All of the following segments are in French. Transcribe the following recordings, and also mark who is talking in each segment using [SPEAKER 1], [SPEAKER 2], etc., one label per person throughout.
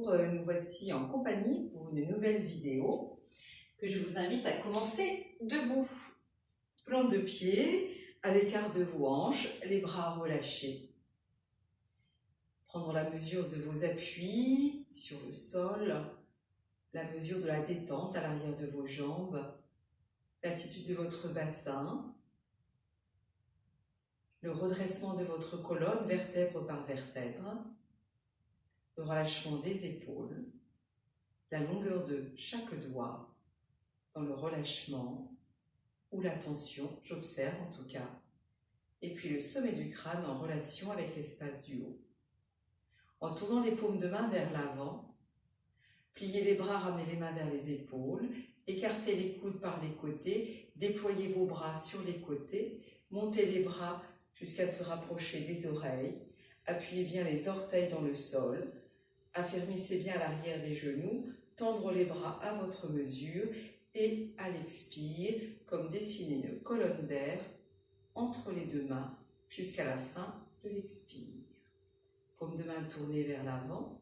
[SPEAKER 1] bonjour, nous voici en compagnie pour une nouvelle vidéo que je vous invite à commencer debout. Plante de pied, à l'écart de vos hanches, les bras relâchés. Prendre la mesure de vos appuis sur le sol, la mesure de la détente à l'arrière de vos jambes, l'attitude de votre bassin, le redressement de votre colonne vertèbre par vertèbre, le relâchement des épaules, la longueur de chaque doigt dans le relâchement ou la tension, j'observe en tout cas, et puis le sommet du crâne en relation avec l'espace du haut. En tournant les paumes de main vers l'avant, pliez les bras, ramenez les mains vers les épaules, écartez les coudes par les côtés, déployez vos bras sur les côtés, montez les bras jusqu'à se rapprocher des oreilles, appuyez bien les orteils dans le sol, affermissez bien l'arrière des genoux, tendre les bras à votre mesure et à l'expire, comme dessiner une colonne d'air entre les deux mains jusqu'à la fin de l'expire. Paume de main tournée vers l'avant,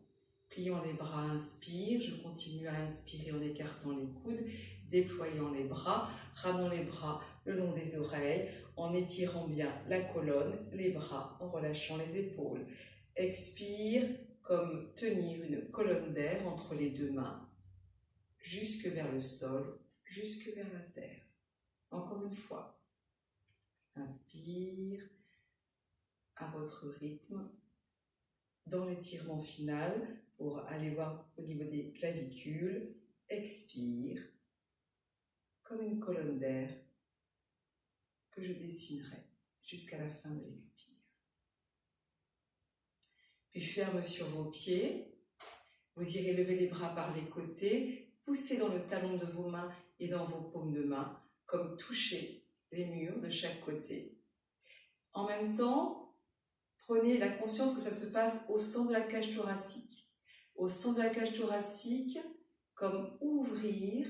[SPEAKER 1] pliant les bras, inspire, je continue à inspirer en écartant les coudes, déployant les bras, ramenant les bras le long des oreilles, en étirant bien la colonne, les bras, en relâchant les épaules. Expire, comme tenir une colonne d'air entre les deux mains, jusque vers le sol, jusque vers la terre. Encore une fois. Inspire, à votre rythme, dans l'étirement final, pour aller voir au niveau des clavicules. Expire, comme une colonne d'air que je dessinerai jusqu'à la fin de l'expire. Puis ferme sur vos pieds. Vous irez lever les bras par les côtés, poussez dans le talon de vos mains et dans vos paumes de main, comme toucher les murs de chaque côté. En même temps, prenez la conscience que ça se passe au centre de la cage thoracique. Au centre de la cage thoracique, comme ouvrir,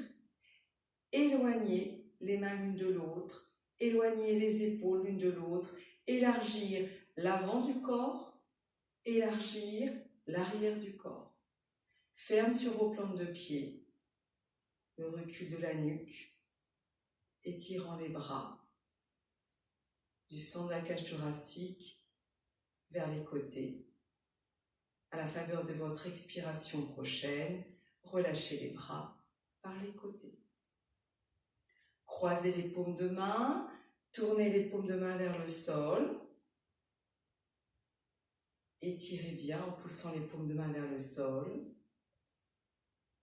[SPEAKER 1] éloigner les mains l'une de l'autre, éloigner les épaules l'une de l'autre, élargir l'avant du corps, élargir l'arrière du corps. Ferme sur vos plantes de pied, le recul de la nuque, étirant les bras du centre de la cage thoracique vers les côtés. À la faveur de votre expiration prochaine, relâchez les bras par les côtés. Croisez les paumes de main, tournez les paumes de main vers le sol. Étirez bien en poussant les paumes de main vers le sol.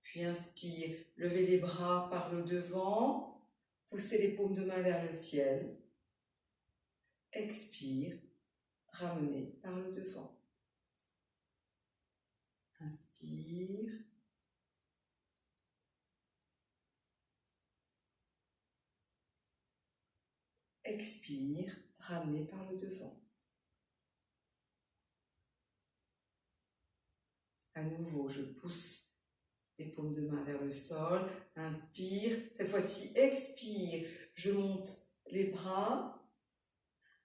[SPEAKER 1] Puis inspire, levez les bras par le devant, poussez les paumes de main vers le ciel. Expire, ramenez par le devant. Inspire. Expire, ramenez par le devant. À nouveau, je pousse les paumes de main vers le sol. Inspire. Cette fois-ci, expire. Je monte les bras.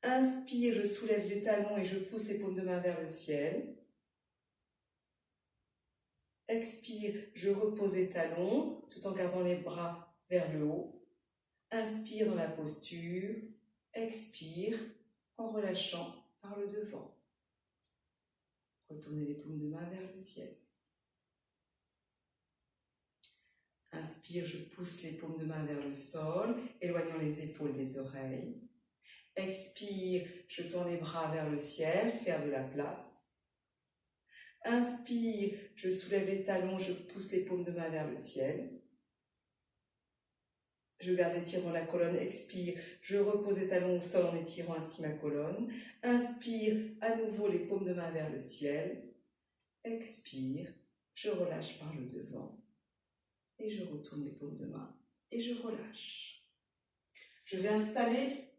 [SPEAKER 1] Inspire, je soulève les talons et je pousse les paumes de main vers le ciel. Expire, je repose les talons tout en gardant les bras vers le haut. Inspire dans la posture. Expire en relâchant par le devant. Retournez les paumes de main vers le ciel. Inspire, je pousse les paumes de main vers le sol, éloignant les épaules des oreilles. Expire, je tends les bras vers le ciel, faire de la place. Inspire, je soulève les talons, je pousse les paumes de main vers le ciel. Je garde l'étirement de la colonne. Expire, je repose les talons au sol en étirant ainsi ma colonne. Inspire, à nouveau les paumes de main vers le ciel. Expire, je relâche par le devant. Et je retourne les paumes de main et je relâche. Je vais installer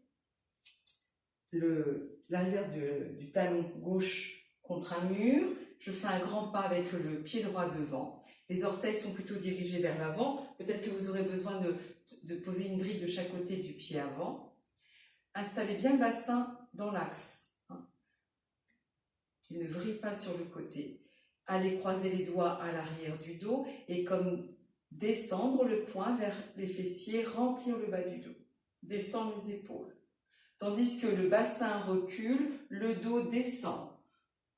[SPEAKER 1] l'arrière du talon gauche contre un mur. Je fais un grand pas avec le pied droit devant. Les orteils sont plutôt dirigés vers l'avant. Peut-être que vous aurez besoin de poser une brique de chaque côté du pied avant. Installez bien le bassin dans l'axe, qu'il ne vrille pas sur le côté. Allez croiser les doigts à l'arrière du dos et comme descendre le poing vers les fessiers, remplir le bas du dos. Descendre les épaules. Tandis que le bassin recule, le dos descend.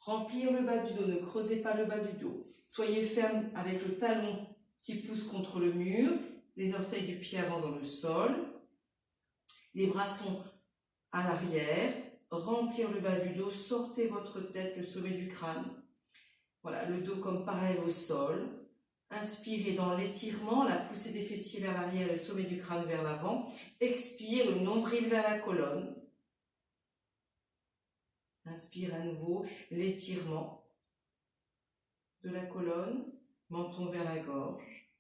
[SPEAKER 1] Remplir le bas du dos, ne creusez pas le bas du dos. Soyez ferme avec le talon qui pousse contre le mur, les orteils du pied avant dans le sol. Les bras sont à l'arrière. Remplir le bas du dos, sortez votre tête, le sommet du crâne. Voilà, le dos comme parallèle au sol. Inspirez dans l'étirement, la poussée des fessiers vers l'arrière, le sommet du crâne vers l'avant. Expire, le nombril vers la colonne. Inspire à nouveau, l'étirement de la colonne, menton vers la gorge.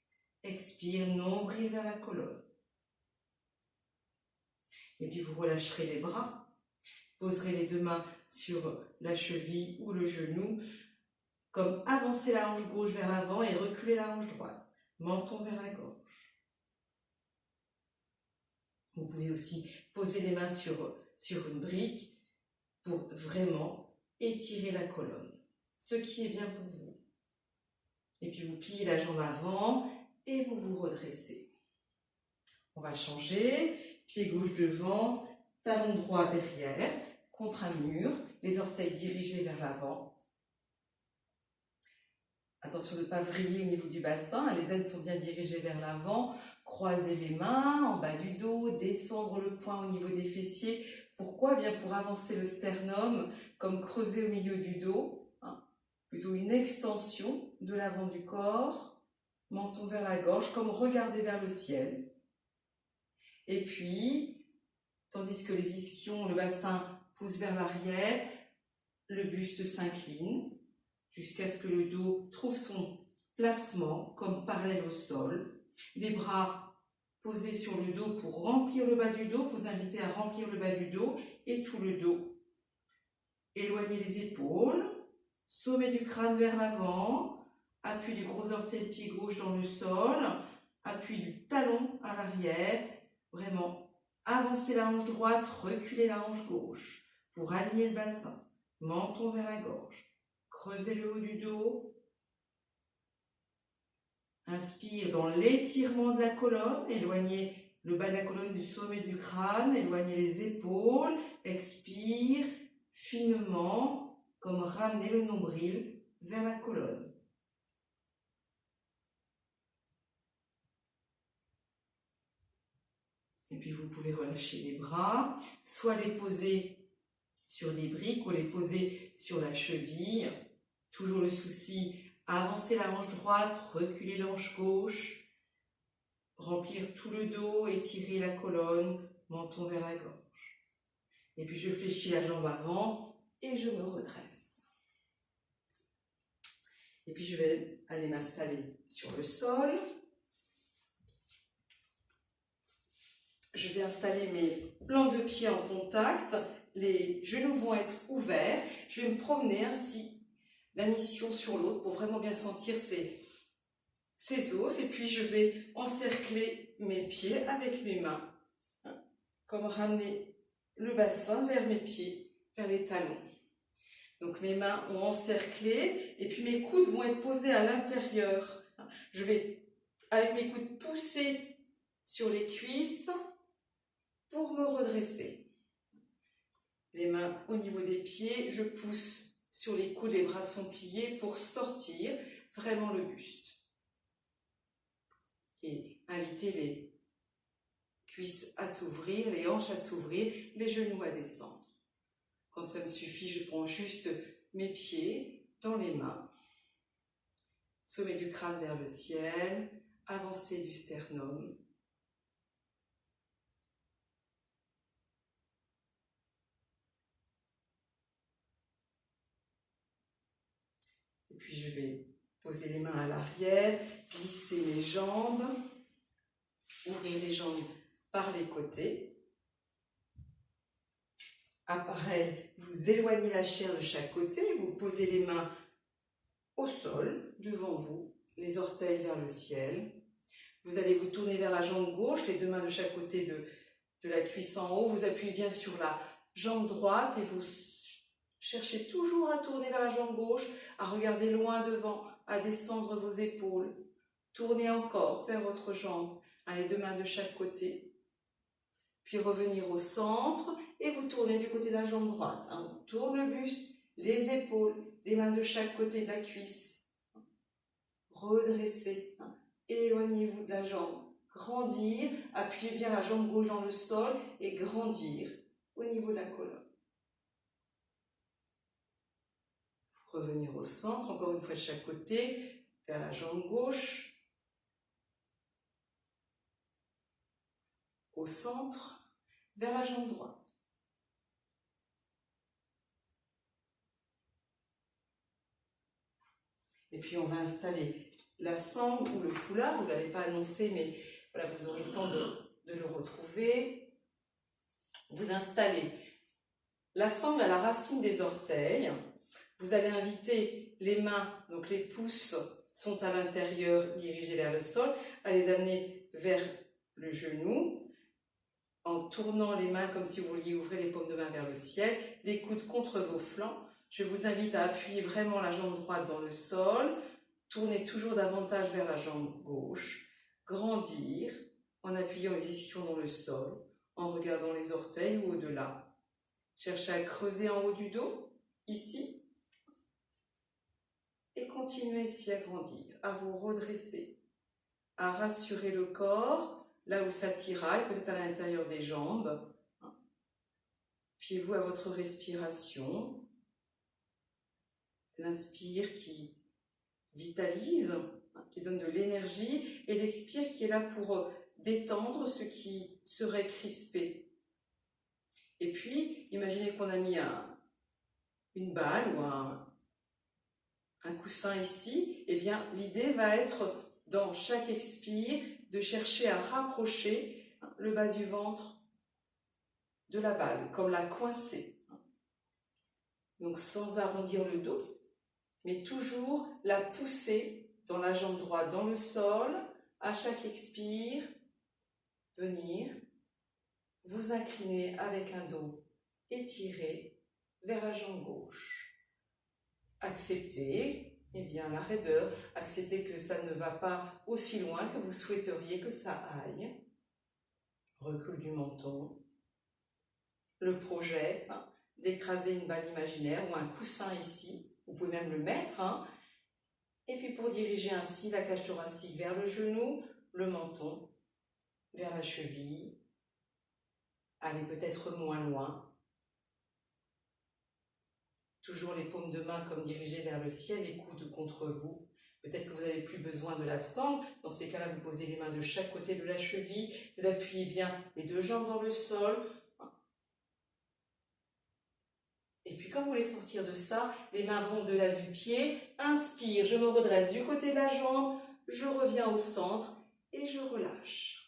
[SPEAKER 1] Expire, nombril vers la colonne. Et puis vous relâcherez les bras. Poserez les deux mains sur la cheville ou le genou, comme avancer la hanche gauche vers l'avant et reculer la hanche droite. Menton vers la gorge. Vous pouvez aussi poser les mains sur une brique pour vraiment étirer la colonne, ce qui est bien pour vous. Et puis vous pliez la jambe avant et vous vous redressez. On va changer, pied gauche devant, talon droit derrière, contre un mur, les orteils dirigés vers l'avant. Attention de ne pas vriller au niveau du bassin, les ailes sont bien dirigées vers l'avant. Croisez les mains en bas du dos, descendre le poing au niveau des fessiers. Pourquoi? Bien pour avancer le sternum, comme creuser au milieu du dos. Plutôt une extension de l'avant du corps, menton vers la gorge, comme regarder vers le ciel. Et puis, tandis que les ischions, le bassin pousse vers l'arrière, le buste s'incline jusqu'à ce que le dos trouve son placement comme parallèle au sol. Les bras posés sur le dos pour remplir le bas du dos, vous invitez à remplir le bas du dos et tout le dos. Éloignez les épaules, sommet du crâne vers l'avant, appui du gros orteil pied gauche dans le sol, appui du talon à l'arrière, vraiment avancez la hanche droite, reculez la hanche gauche pour aligner le bassin, menton vers la gorge. Creusez le haut du dos. Inspire dans l'étirement de la colonne. Éloignez le bas de la colonne du sommet du crâne. Éloignez les épaules. Expire finement, comme ramener le nombril vers la colonne. Et puis vous pouvez relâcher les bras, soit les poser sur les briques ou les poser sur la cheville. Toujours le souci, avancer la hanche droite, reculer la hanche gauche, remplir tout le dos, étirer la colonne, menton vers la gorge. Et puis je fléchis la jambe avant et je me redresse. Et puis je vais aller m'installer sur le sol. Je vais installer mes plans de pied en contact. Les genoux vont être ouverts. Je vais me promener ainsi d'un ischion sur l'autre pour vraiment bien sentir ces os. Et puis je vais encercler mes pieds avec mes mains, comme ramener le bassin vers mes pieds, vers les talons. Donc mes mains ont encerclé et puis mes coudes vont être posés à l'intérieur. Je vais, avec mes coudes, pousser sur les cuisses pour me redresser. Les mains au niveau des pieds, je pousse sur les coudes, les bras sont pliés pour sortir vraiment le buste. Et inviter les cuisses à s'ouvrir, les hanches à s'ouvrir, les genoux à descendre. Quand ça me suffit, je prends juste mes pieds dans les mains. Sommet du crâne vers le ciel, avancée du sternum. Puis je vais poser les mains à l'arrière, glisser mes jambes, ouvrir les jambes par les côtés. Pareil, vous éloignez la chair de chaque côté, vous posez les mains au sol, devant vous, les orteils vers le ciel. Vous allez vous tourner vers la jambe gauche, les deux mains de chaque côté de la cuisse en haut. Vous appuyez bien sur la jambe droite et vous Cherchez toujours à tourner vers la jambe gauche, à regarder loin devant, à descendre vos épaules. Tournez encore vers votre jambe. Allez, 2 mains de chaque côté. Puis revenir au centre et vous tournez du côté de la jambe droite. On tourne le buste, les épaules, les mains de chaque côté de la cuisse. Redressez. Éloignez-vous de la jambe. Grandir. Appuyez bien la jambe gauche dans le sol et grandir au niveau de la colonne. Revenir au centre, encore une fois de chaque côté, vers la jambe gauche. Au centre, vers la jambe droite. Et puis on va installer la sangle ou le foulard, vous ne l'avez pas annoncé, mais voilà, vous aurez le temps de le retrouver. Vous installez la sangle à la racine des orteils. Vous allez inviter les mains, donc les pouces sont à l'intérieur, dirigés vers le sol, à les amener vers le genou, en tournant les mains comme si vous vouliez ouvrir les paumes de main vers le ciel, les coudes contre vos flancs. Je vous invite à appuyer vraiment la jambe droite dans le sol, tourner toujours davantage vers la jambe gauche, grandir en appuyant les ischions dans le sol, en regardant les orteils ou au-delà. Cherchez à creuser en haut du dos, ici, et continuez ici à grandir, à vous redresser, à rassurer le corps, là où ça tiraille, peut-être à l'intérieur des jambes. Fiez-vous à votre respiration. L'inspire qui vitalise, qui donne de l'énergie, et l'expire qui est là pour détendre ce qui serait crispé. Et puis, imaginez qu'on a mis une balle ou un coussin ici, et bien l'idée va être, dans chaque expire, de chercher à rapprocher le bas du ventre de la balle, comme la coincer. Donc sans arrondir le dos, mais toujours la pousser dans la jambe droite, dans le sol, à chaque expire, venir, vous incliner avec un dos étiré vers la jambe gauche. Acceptez la raideur, acceptez que ça ne va pas aussi loin que vous souhaiteriez que ça aille. Recul du menton. Le projet d'écraser une balle imaginaire ou un coussin ici, vous pouvez même le mettre. Et puis pour diriger ainsi la cage thoracique vers le genou, le menton vers la cheville. Allez peut-être moins loin. Toujours les paumes de main comme dirigées vers le ciel, les coudes contre vous. Peut-être que vous n'avez plus besoin de la sangle. Dans ces cas-là, vous posez les mains de chaque côté de la cheville. Vous appuyez bien les 2 jambes dans le sol. Et puis quand vous voulez sortir de ça, les mains vont au-delà du pied. Inspire, je me redresse du côté de la jambe. Je reviens au centre et je relâche.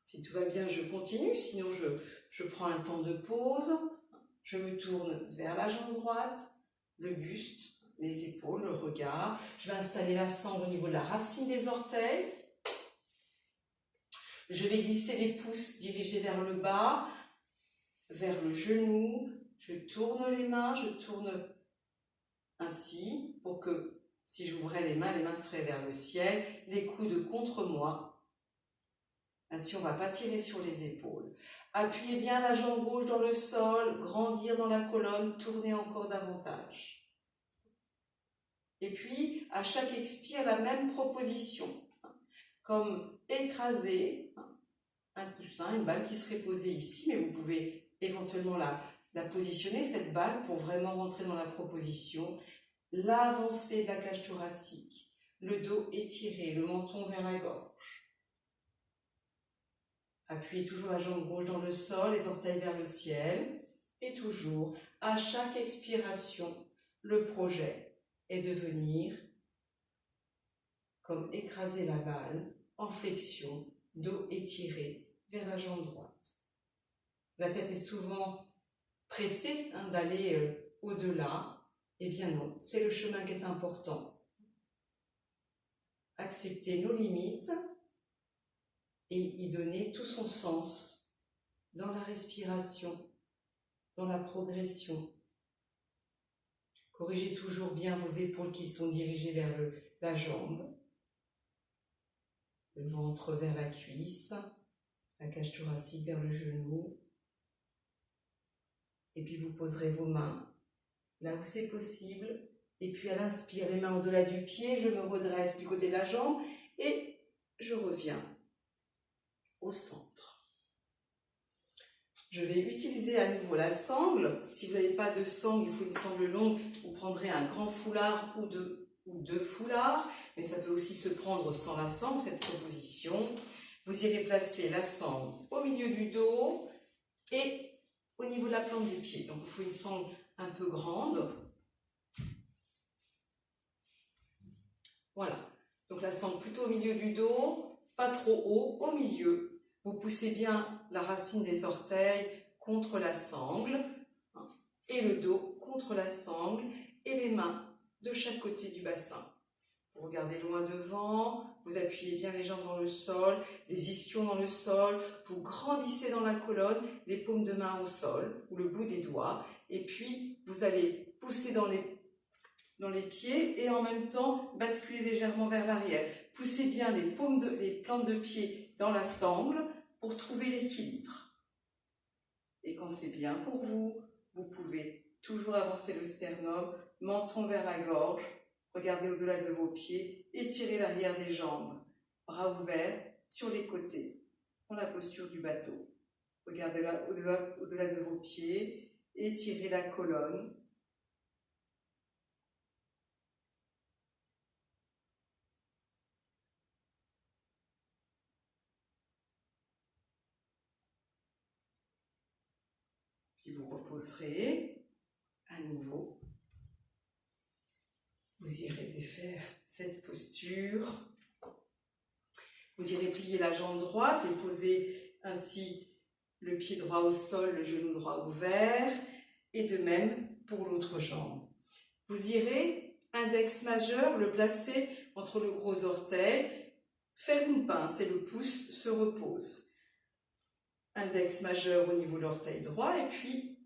[SPEAKER 1] Si tout va bien, je continue. Sinon, je prends un temps de pause. Je me tourne vers la jambe droite, le buste, les épaules, le regard. Je vais installer la sangle au niveau de la racine des orteils. Je vais glisser les pouces dirigés vers le bas, vers le genou. Je tourne les mains, je tourne ainsi pour que si j'ouvrais les mains seraient vers le ciel, les coudes contre moi. Ainsi, on ne va pas tirer sur les épaules. Appuyez bien la jambe gauche dans le sol, grandir dans la colonne, tourner encore davantage. Et puis, à chaque expire, la même proposition. Comme écraser un coussin, une balle qui serait posée ici, mais vous pouvez éventuellement la positionner, cette balle, pour vraiment rentrer dans la proposition. L'avancée de la cage thoracique, le dos étiré, le menton vers la gorge. Appuyez toujours la jambe gauche dans le sol, les orteils vers le ciel. Et toujours, à chaque expiration, le projet est de venir comme écraser la balle en flexion, dos étiré vers la jambe droite. La tête est souvent pressée d'aller au-delà. Eh bien non, c'est le chemin qui est important. Accepter nos limites et y donner tout son sens dans la respiration dans la progression. Corrigez toujours bien vos épaules qui sont dirigées vers la jambe, le ventre vers la cuisse, la cage thoracique vers le genou. Et puis vous poserez vos mains là où c'est possible. Et puis à l'inspire, les mains au-delà du pied, je me redresse du côté de la jambe et je reviens au centre. Je vais utiliser à nouveau la sangle. Si vous n'avez pas de sangle, il faut une sangle longue, vous prendrez un grand foulard ou deux foulards, mais ça peut aussi se prendre sans la sangle, cette position. Vous irez placer la sangle au milieu du dos et au niveau de la plante du pied. Donc il faut une sangle un peu grande. Voilà. Donc la sangle plutôt au milieu du dos, pas trop haut, au milieu. Vous poussez bien la racine des orteils contre la sangle et le dos contre la sangle et les mains de chaque côté du bassin. Vous regardez loin devant, vous appuyez bien les jambes dans le sol, les ischions dans le sol, vous grandissez dans la colonne, les paumes de main au sol ou le bout des doigts et puis vous allez pousser dans les pieds et en même temps basculer légèrement vers l'arrière. Poussez bien les plantes de pied dans la sangle pour trouver l'équilibre. Et quand c'est bien pour vous, vous pouvez toujours avancer le sternum, menton vers la gorge, regardez au-delà de vos pieds, étirez l'arrière des jambes, bras ouverts sur les côtés, dans la posture du bateau. Regardez là au-delà de vos pieds, étirez la colonne. Puis vous reposerez à nouveau. Vous irez défaire cette posture. Vous irez plier la jambe droite et poser ainsi le pied droit au sol, le genou droit ouvert. Et de même pour l'autre jambe. Vous irez, index majeur, le placer entre le gros orteil, faire une pince et le pouce se repose. Index majeur au niveau de l'orteil droit et puis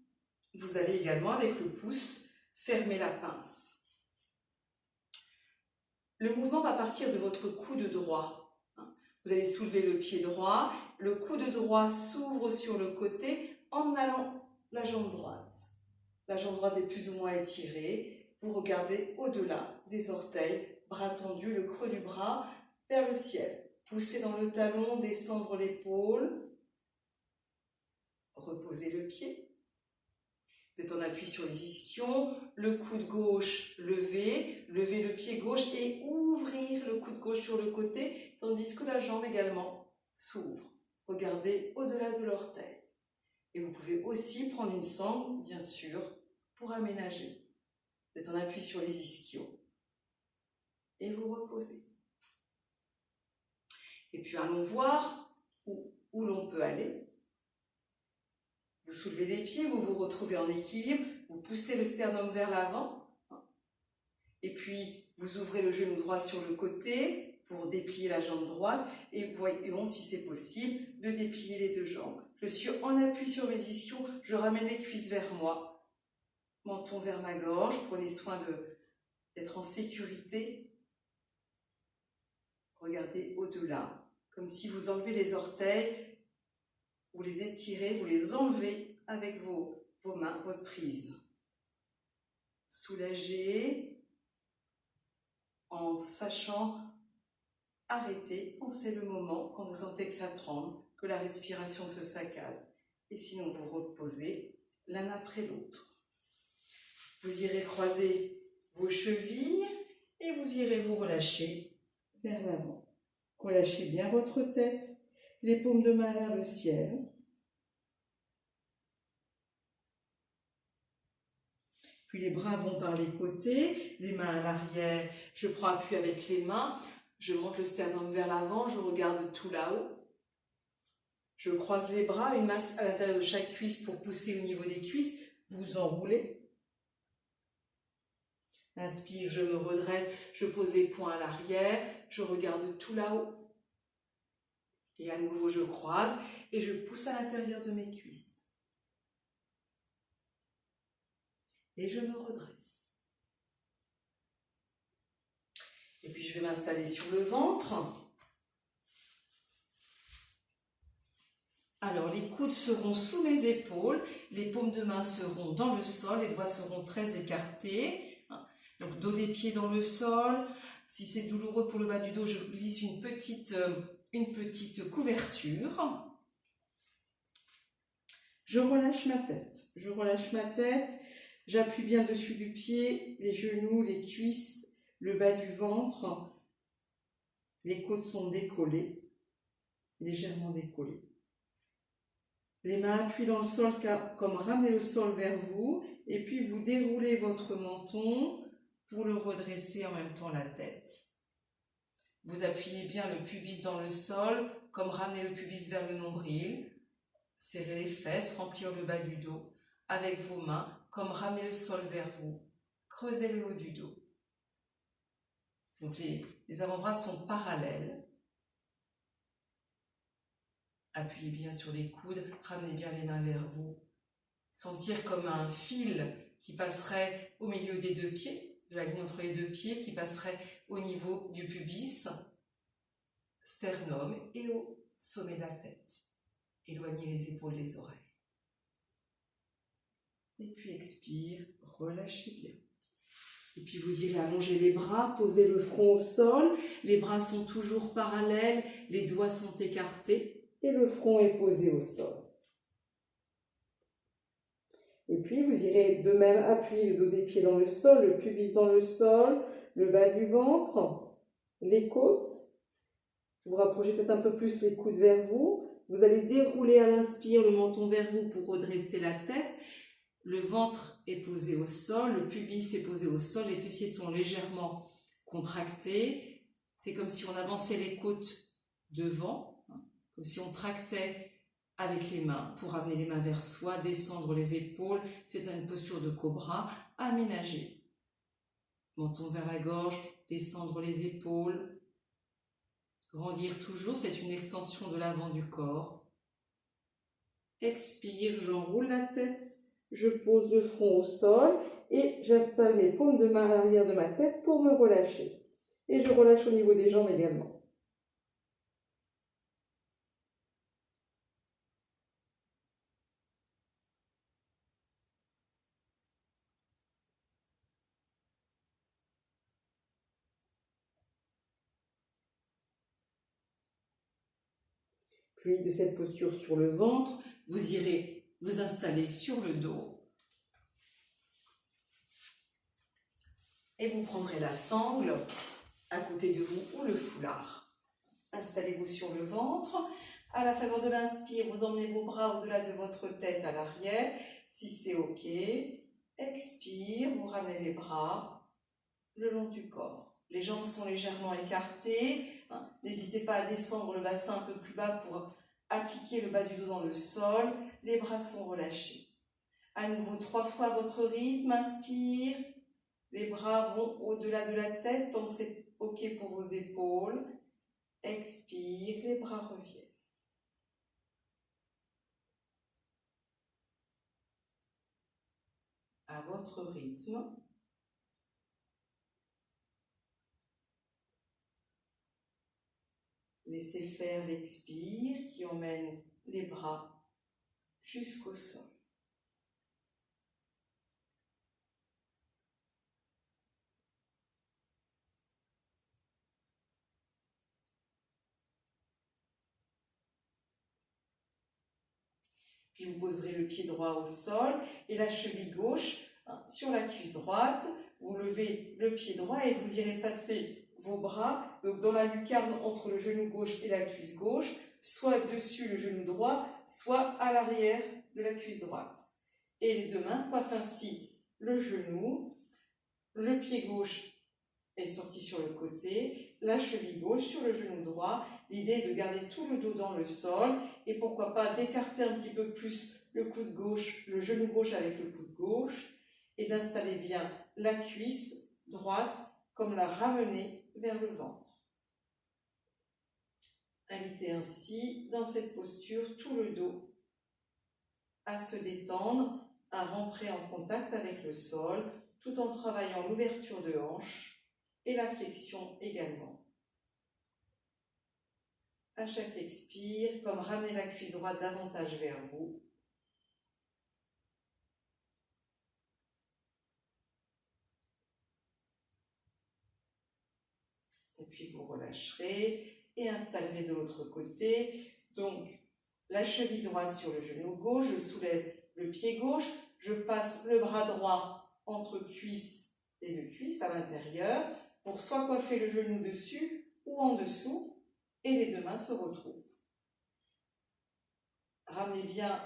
[SPEAKER 1] vous allez également avec le pouce fermer la pince. Le mouvement va partir de votre coude droit. Vous allez soulever le pied droit, le coude droit s'ouvre sur le côté en allant la jambe droite. La jambe droite est plus ou moins étirée. Vous regardez au-delà des orteils, bras tendus, le creux du bras vers le ciel. Poussez dans le talon, descendre l'épaule. Reposez le pied. Vous êtes en appui sur les ischions, le coude gauche levé, levez le pied gauche et ouvrir le coude gauche sur le côté, tandis que la jambe également s'ouvre. Regardez au-delà de l'orteil. Et vous pouvez aussi prendre une sangle, bien sûr, pour aménager. Vous êtes en appui sur les ischions. Et vous reposez. Et puis allons voir où l'on peut aller. Vous soulevez les pieds, vous vous retrouvez en équilibre, vous poussez le sternum vers l'avant. Et puis vous ouvrez le genou droit sur le côté pour déplier la jambe droite. Et voyons si c'est possible de déplier les deux jambes. Je suis en appui sur mes ischions, je ramène les cuisses vers moi. Menton vers ma gorge, prenez soin d'être en sécurité. Regardez au-delà, comme si vous enlevez les orteils, vous les étirez, vous les enlevez avec vos mains, votre prise. Soulagez en sachant arrêter, quand c'est le moment, quand vous sentez que ça tremble, que la respiration se saccade. Et sinon, vous reposez l'un après l'autre. Vous irez croiser vos chevilles et vous irez vous relâcher vers l'avant. Relâchez bien votre tête, les paumes de main vers le ciel. Puis les bras vont par les côtés, les mains à l'arrière. Je prends appui avec les mains, je monte le sternum vers l'avant, je regarde tout là-haut. Je croise les bras, une main à l'intérieur de chaque cuisse pour pousser au niveau des cuisses. Vous enroulez. Inspire, je me redresse, je pose les poings à l'arrière, je regarde tout là-haut. Et à nouveau, je croise et je pousse à l'intérieur de mes cuisses. Et je me redresse. Et puis je vais m'installer sur le ventre. Alors les coudes seront sous mes épaules, les paumes de main seront dans le sol, les doigts seront très écartés. Donc dos des pieds dans le sol. Si c'est douloureux pour le bas du dos, je glisse une petite couverture. Je relâche ma tête. Je relâche ma tête. J'appuie bien dessus du pied, les genoux, les cuisses, le bas du ventre. Les côtes sont décollées, légèrement décollées. Les mains appuient dans le sol comme ramener le sol vers vous. Et puis vous déroulez votre menton pour le redresser en même temps la tête. Vous appuyez bien le pubis dans le sol, comme ramener le pubis vers le nombril. Serrez les fesses, remplir le bas du dos. Avec vos mains, comme ramener le sol vers vous. Creusez le haut du dos. Donc les avant-bras sont parallèles. Appuyez bien sur les coudes, ramenez bien les mains vers vous. Sentir comme un fil qui passerait au milieu des deux pieds, de la ligne entre les deux pieds, qui passerait au niveau du pubis, sternum et au sommet de la tête. Éloignez les épaules des oreilles. Et puis expire, relâchez bien. Et puis vous irez allonger les bras, poser le front au sol. Les bras sont toujours parallèles, les doigts sont écartés et le front est posé au sol. Et puis vous irez de même appuyer le dos des pieds dans le sol, le pubis dans le sol, le bas du ventre, les côtes. Vous rapprochez peut-être un peu plus les coudes vers vous. Vous allez dérouler à l'inspire le menton vers vous pour redresser la tête. Le ventre est posé au sol, le pubis est posé au sol, les fessiers sont légèrement contractés. C'est comme si on avançait les côtes devant, comme si on tractait avec les mains pour amener les mains vers soi, descendre les épaules. C'est une posture de cobra aménagée. Menton vers la gorge, descendre les épaules. Grandir toujours, c'est une extension de l'avant du corps. Expire, j'enroule la tête. Je pose le front au sol et j'installe mes paumes de main à l'arrière de ma tête pour me relâcher. Et je relâche au niveau des jambes également. Puis de cette posture sur le ventre, vous irez vous installer sur le dos. Et vous prendrez la sangle à côté de vous ou le foulard. Installez-vous sur le ventre. À la faveur de l'inspire, vous emmenez vos bras au-delà de votre tête à l'arrière. Si c'est OK, expire, vous ramenez les bras le long du corps. Les jambes sont légèrement écartées. N'hésitez pas à descendre le bassin un peu plus bas pour appliquer le bas du dos dans le sol. Les bras sont relâchés. À nouveau, 3 fois votre rythme. Inspire. Les bras vont au-delà de la tête, donc c'est OK pour vos épaules. Expire, les bras reviennent. À votre rythme. Laissez faire l'expire qui emmène les bras jusqu'au sol. Puis vous poserez le pied droit au sol et la cheville gauche sur la cuisse droite. Vous levez le pied droit et vous irez passer vos bras donc dans la lucarne entre le genou gauche et la cuisse gauche, soit dessus le genou droit, soit à l'arrière de la cuisse droite. Et les deux mains coiffent ainsi le genou, le pied gauche est sorti sur le côté, la cheville gauche sur le genou droit. L'idée est de garder tout le dos dans le sol et pourquoi pas d'écarter un petit peu plus le coude gauche, le genou gauche avec le coude gauche et d'installer bien la cuisse droite comme la ramener vers le ventre. Invitez ainsi dans cette posture tout le dos à se détendre à rentrer en contact avec le sol tout en travaillant l'ouverture de hanche et la flexion également. À chaque expire, comme ramener la cuisse droite davantage vers vous. Et puis vous relâcherez et installerez de l'autre côté. Donc, la cheville droite sur le genou gauche, je soulève le pied gauche, je passe le bras droit entre cuisse et deux cuisses à l'intérieur pour soit coiffer le genou dessus ou en dessous et les deux mains se retrouvent. Ramenez bien,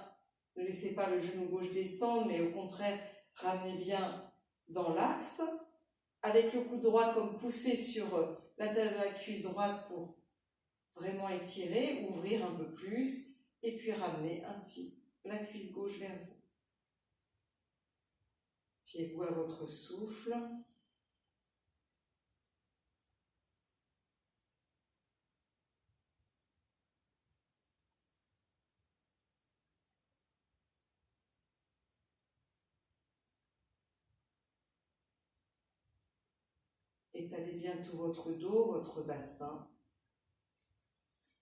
[SPEAKER 1] ne laissez pas le genou gauche descendre, mais au contraire, ramenez bien dans l'axe, avec le coude droit comme poussé sur l'intérieur de la cuisse droite pour vraiment étirer, ouvrir un peu plus, et puis ramener ainsi la cuisse gauche vers vous. Fiez-vous à votre souffle. Étalez bien tout votre dos, votre bassin.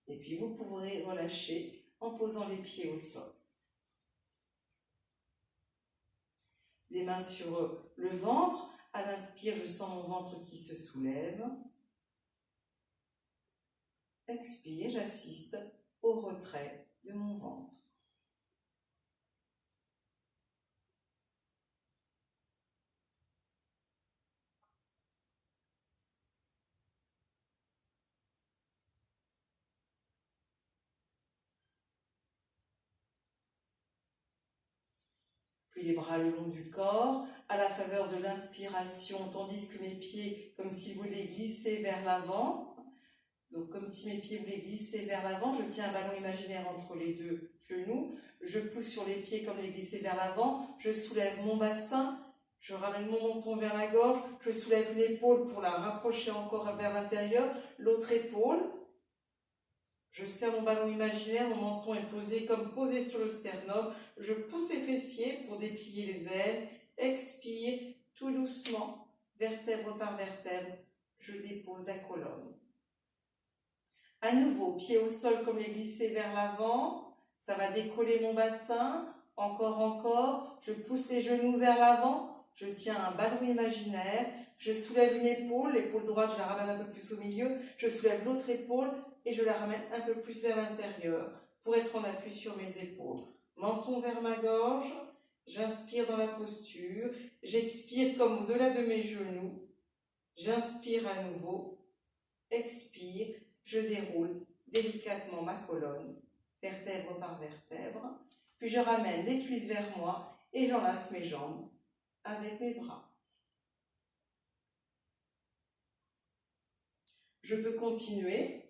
[SPEAKER 1] Et puis vous pourrez relâcher en posant les pieds au sol. Les mains sur le ventre. À l'inspire, je sens mon ventre qui se soulève. Expire, j'assiste au retrait de mon ventre. Puis les bras le long du corps, à la faveur de l'inspiration, tandis que mes pieds, comme s'ils voulaient glisser vers l'avant. Donc comme si mes pieds voulaient glisser vers l'avant, je tiens un ballon imaginaire entre les deux genoux, je pousse sur les pieds comme les glisser vers l'avant, je soulève mon bassin, je ramène mon menton vers la gorge, je soulève une épaule pour la rapprocher encore vers l'intérieur, l'autre épaule. Je serre mon ballon imaginaire, mon menton est posé comme posé sur le sternum. Je pousse les fessiers pour déplier les ailes. Expire, tout doucement, vertèbre par vertèbre. Je dépose la colonne. À nouveau, pied au sol comme les glisser vers l'avant. Ça va décoller mon bassin. Encore. Je pousse les genoux vers l'avant. Je tiens un ballon imaginaire. Je soulève une épaule. L'épaule droite, je la ramène un peu plus au milieu. Je soulève l'autre épaule. Et je la ramène un peu plus vers l'intérieur pour être en appui sur mes épaules. Menton vers ma gorge, j'inspire dans la posture, j'expire comme au-delà de mes genoux, j'inspire à nouveau, expire, je déroule délicatement ma colonne, vertèbre par vertèbre, puis je ramène les cuisses vers moi et j'enlace mes jambes avec mes bras. Je peux continuer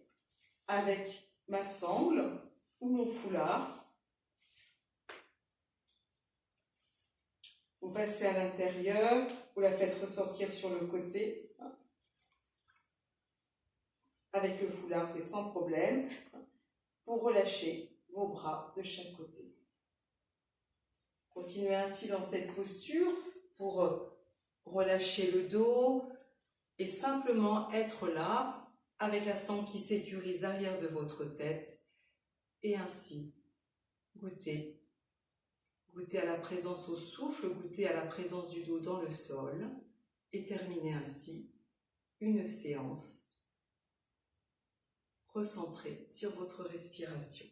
[SPEAKER 1] avec ma sangle ou mon foulard. Vous passez à l'intérieur, vous la faites ressortir sur le côté. Avec le foulard, c'est sans problème. Pour relâcher vos bras de chaque côté. Continuez ainsi dans cette posture pour relâcher le dos et simplement être là avec la sangle qui sécurise l'arrière de votre tête et ainsi goûter à la présence au souffle, goûter à la présence du dos dans le sol et terminer ainsi une séance recentrée sur votre respiration.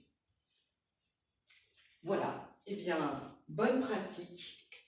[SPEAKER 1] Voilà, eh bien, bonne pratique